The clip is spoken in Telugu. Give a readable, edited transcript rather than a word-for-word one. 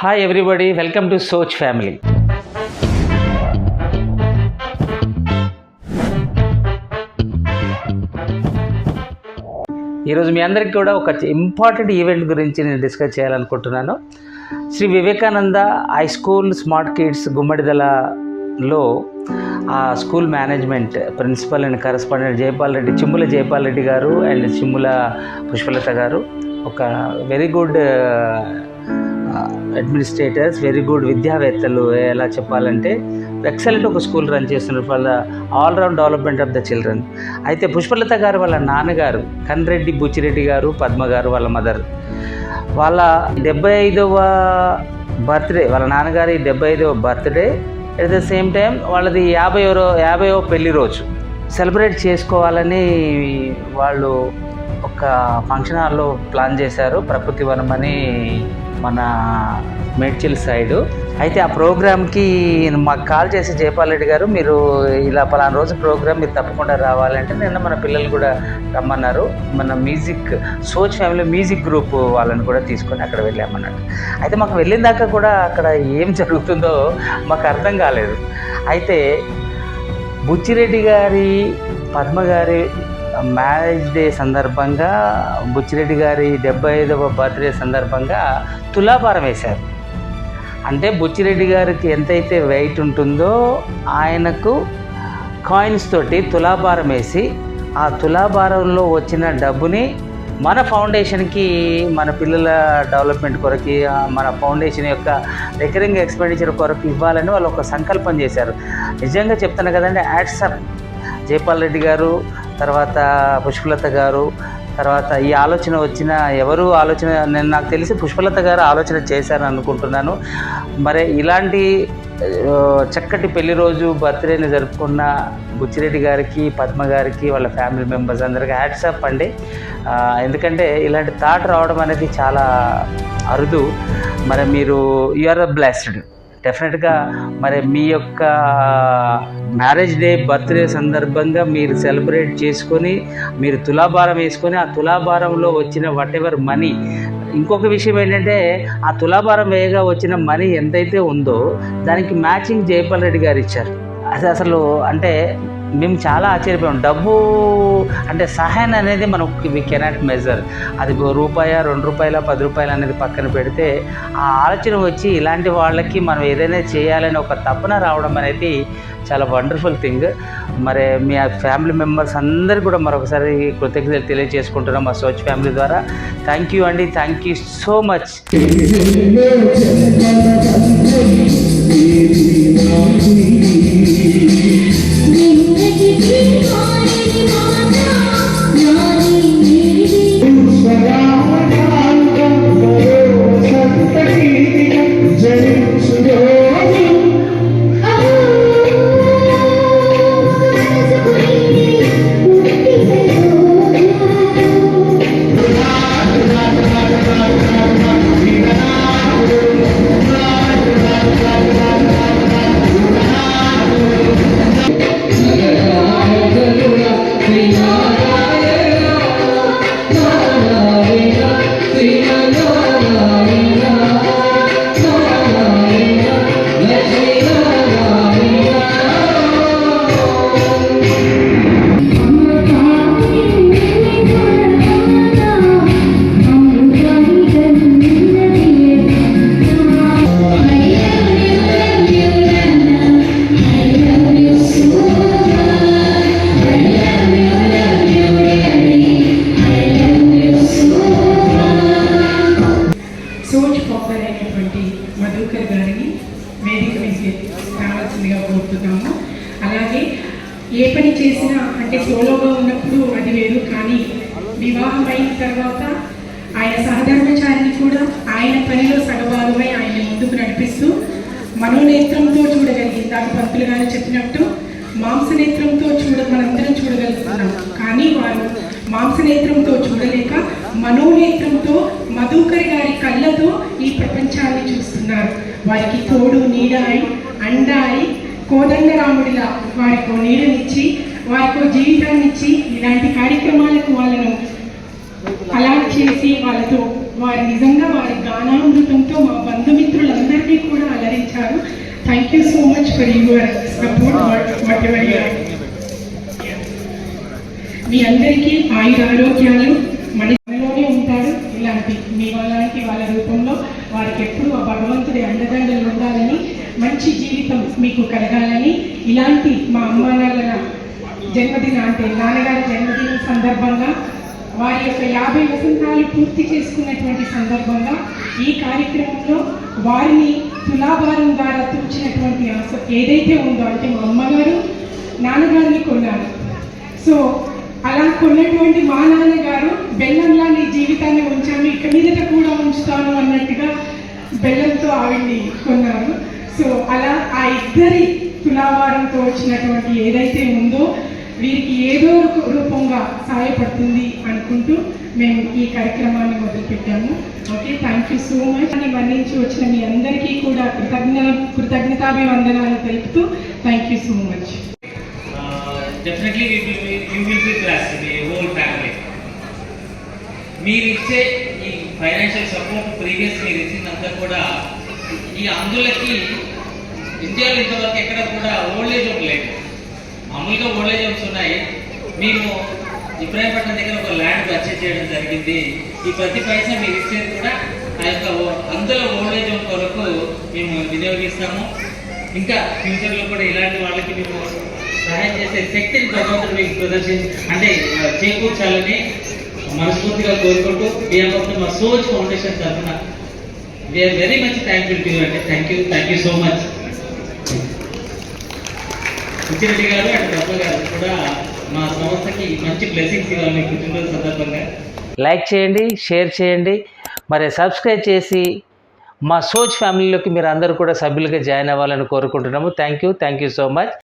Hi everybody, welcome to సోచ్ family. ఈరోజు మీ అందరికీ కూడా ఒక ఇంపార్టెంట్ ఈవెంట్ గురించి నేను డిస్కస్ చేయాలనుకుంటున్నాను. Shri Vivekananda high school smart kids గుమ్మడిదలలో ఆ school management principal and correspondent Chimmula Jayapal Reddy గారు అండ్ చిమ్ముల పుష్పలత గారు ఒక very good administrators, very good విద్యావేత్తలు. ఎలా చెప్పాలంటే ఎక్సలెంట్ ఒక స్కూల్ రన్ చేస్తున్నారు for the all round development of the children. అయితే పుష్పలత గారు వాళ్ళ నాన్నగారు కన్రెడ్డి బుచ్చిరెడ్డి గారు, పద్మ గారు వాళ్ళ మదర్, వాళ్ళ 75వ బర్త్డే, వాళ్ళ నాన్నగారి 75వ birthday, at the same time వాళ్ళది 50వ పెళ్లి రోజు సెలబ్రేట్ చేసుకోవాలని వాళ్ళు ఒక ఫంక్షన్ హాల్లో ప్లాన్ చేశారు. ప్రకృతి వనం అని మన మేడ్చల్ సైడు. అయితే ఆ ప్రోగ్రామ్కి మాకు కాల్ చేసి జయపాల్ రెడ్డి గారు, మీరు ఇలా పలానా రోజు ప్రోగ్రామ్ మీరు తప్పకుండా రావాలంటే నిన్న మన పిల్లలు కూడా రమ్మన్నారు. మన మ్యూజిక్ సోచ్ ఫ్యామిలీ మ్యూజిక్ గ్రూప్ వాళ్ళని కూడా తీసుకొని అక్కడ వెళ్ళామన్నట్టు. అయితే మాకు వెళ్ళిన దాకా కూడా అక్కడ ఏం జరుగుతుందో మాకు అర్థం కాలేదు. అయితే బుచ్చిరెడ్డి గారి, పద్మ గారి మ్యారేజ్ డే సందర్భంగా, బుచ్చిరెడ్డి గారి 75వ బర్త్డే సందర్భంగా తులాభారం వేశారు. అంటే బుచ్చిరెడ్డి గారికి ఎంతైతే వెయిట్ ఉంటుందో ఆయనకు కాయిన్స్ తోటి తులాభారం వేసి ఆ తులాభారంలో వచ్చిన డబ్బుని మన ఫౌండేషన్కి, మన పిల్లల డెవలప్మెంట్ కొరకు, మన ఫౌండేషన్ యొక్క రికరింగ్ ఎక్స్పెండిచర్ కొరకు ఇవ్వాలని వాళ్ళు ఒక సంకల్పం చేశారు. నిజంగా చెప్తాను కదండి, యాడ్సప్ జయపాల్ రెడ్డి గారు, తర్వాత పుష్పలత గారు, తర్వాత ఈ ఆలోచన వచ్చిన నేను నాకు తెలిసి పుష్పలత గారు ఆలోచన చేశారని అనుకుంటున్నాను. మరి ఇలాంటి చక్కటి పెళ్లి రోజు బర్త్డేని జరుపుకున్న బుచ్చిరెడ్డి గారికి, పద్మ గారికి, వాళ్ళ ఫ్యామిలీ మెంబర్స్ అందరికీ హ్యాట్సాప్ అండి. ఎందుకంటే ఇలాంటి థాట్ రావడం అనేది చాలా అరుదు. మరి మీరు ఆర్ బ్లెస్డ్ డెఫినెట్గా. మరి మీ యొక్క మ్యారేజ్ డే, బర్త్డే సందర్భంగా మీరు సెలబ్రేట్ చేసుకొని మీరు తులాభారం వేసుకొని ఆ తులాభారంలో వచ్చిన వాట్ ఎవర్ మనీ, ఇంకొక విషయం ఏంటంటే ఆ తులాభారం వేయగా వచ్చిన మనీ ఎంతైతే ఉందో దానికి మ్యాచింగ్ జయపాల్ రెడ్డి గారు ఇచ్చారు. అసలు అంటే మేము చాలా ఆశ్చర్యపోయాం. డబ్బు అంటే సహాయం అనేది మనం వి కెనాట్ మెజర్. అది రూపాయ, 2 రూపాయల, 10 రూపాయలు అనేది పక్కన పెడితే ఆ ఆలోచన వచ్చి ఇలాంటి వాళ్ళకి మనం ఏదైనా చేయాలని ఒక తపన రావడం అనేది చాలా వండర్ఫుల్ థింగ్. మరి మీ ఫ్యామిలీ మెంబర్స్ అందరికీ కూడా మరొకసారి కృతజ్ఞతలు తెలియజేసుకుంటున్నాం మా సోచ్ ఫ్యామిలీ ద్వారా. థ్యాంక్ యూ అండి, థ్యాంక్ యూ సో మచ్. అలాగే ఏ పని చేసినా అంటే సోలోగా ఉన్నప్పుడు అది వేరు, కానీ వివాహం అయిన తర్వాత ఆయన సహధర్మచారిని కూడా ఆయన పనిలో సగభాగమై ఆయన ముందుకు నడిపిస్తూ మనోనేత్రంతో చూడగలిగింది. దాని పంతులు గారు చెప్పినట్టు మాంసనేత్రంతో మనందరం చూడగలుగుతున్నాం, కానీ వారు మాంసనేత్రంతో చూడలేక మనోనేత్రంతో మధుకర్ గారి కళ్ళతో ఈ ప్రపంచాన్ని చూస్తున్నారు. వారికి తోడు నీడాయి, అండాయి, కోదండరాముడిలా వారికో నీడనిచ్చి, వారికో జీవితాన్ని ఇచ్చి ఇలాంటి కార్యక్రమాలకు వాళ్ళను అలాట్ చేసి వాళ్ళతో వారి నిజంగా వారి గానామృతంతో మా బంధుమిత్రుల thank you so much for your support whatever you. మీ అందరికీ ఆయుర ఆరోగ్యాలు మనలోనే ఉంటాడు. ఇలాంటి మీ వాళ్ళకి వాళ్ళ రూపంలో వారికి ఎప్పుడు ఆ భగవంతుడి అండదండలు ఉండాలని, మంచి జీవితం మీకు కలగాలని, ఇలాంటి మా అమ్మా నాన్నల జన్మదిన అంటే నాన్నగారి జన్మదిన సందర్భంగా వారి యొక్క 50 వసంతాలు పూర్తి చేసుకున్నటువంటి సందర్భంగా ఈ కార్యక్రమంలో వారిని తులాభారం ద్వారా తూచినటువంటి ఆశ ఏదైతే ఉందో, అంటే మా అమ్మగారు నాన్నగారిని కొన్నారు. సో అలా కొన్నటువంటి మా నాన్నగారు బెల్లంలా నీ జీవితాన్ని ఉంచాను, ఇక మీదట కూడా ఉంచుతాను అన్నట్టుగా బెల్లంతో ఆవిడ్ని కొన్నారు. సో అలా ఆ ఇద్దరి తులాభారంతో వచ్చినటువంటి ఏదైతే ఉందో వీరికి ఏదో ఒక రూపంగా సహాయపడుతుంది అనుకుంటూ మేము ఈ కార్యక్రమాన్ని మొదలుపెట్టాము. Okay, thank you so much. అని వర్ణించి వచ్చిన మీ అందరికీ కూడా కృతజ్ఞతాభివందనాలు తెలుపుతూ thank you so much. Definitely you will be blessed, the whole family. మీరు ఇచ్చే ఈ ఫైనాన్షియల్ సపోర్ట్ ప్రీవియస్ మీరు ఇచ్చిందంతా కూడా ఈ అందులకి ఇండియాలో ఇంతవరకు ఎక్కడ కూడా ఓల్డ్ ఏజ్ హోమ్ లేదు. మామూలుగా ఓల్డ్ ఏజ్ హోమ్స్ ఉన్నాయి. మేము ఇబ్రాహీంపట్నం దగ్గర ఒక ల్యాండ్ పర్చేజ్ చేయడం జరిగింది. ఈ ప్రతి పైసా మీరు ఇచ్చేది కూడా ఆ యొక్క అందులో ఓల్డ్ ఏజ్ హోమ్ కొరకు మేము వినియోగిస్తాము. ఇంకా ఫ్యూచర్లో కూడా ఇలాంటి వాళ్ళకి మేము సహాయం చేసే శక్తిని భగవంతుడు మీకు చేకూర్చాలని మనస్ఫూర్తిగా కోరుకుంటూ మా సోచ్ ఫౌండేషన్ తరఫున we are very much thankful to you అంటే thank you so much. Suchireddy గారు అండ్ డబ్బా గారు కూడా మా సంస్థకి మంచి బ్లెస్సింగ్స్ ఇవ్వాలి మీ పుట్టినరోజు సందర్భంగా. లైక్ చేయండి, షేర్ చేయండి, మరి సబ్స్క్రైబ్ చేసి మా సోచ్ ఫ్యామిలీలోకి మీరు అందరూ కూడా సభ్యులుగా జాయిన్ అవ్వాలని కోరుకుంటున్నాము. Thank you so much.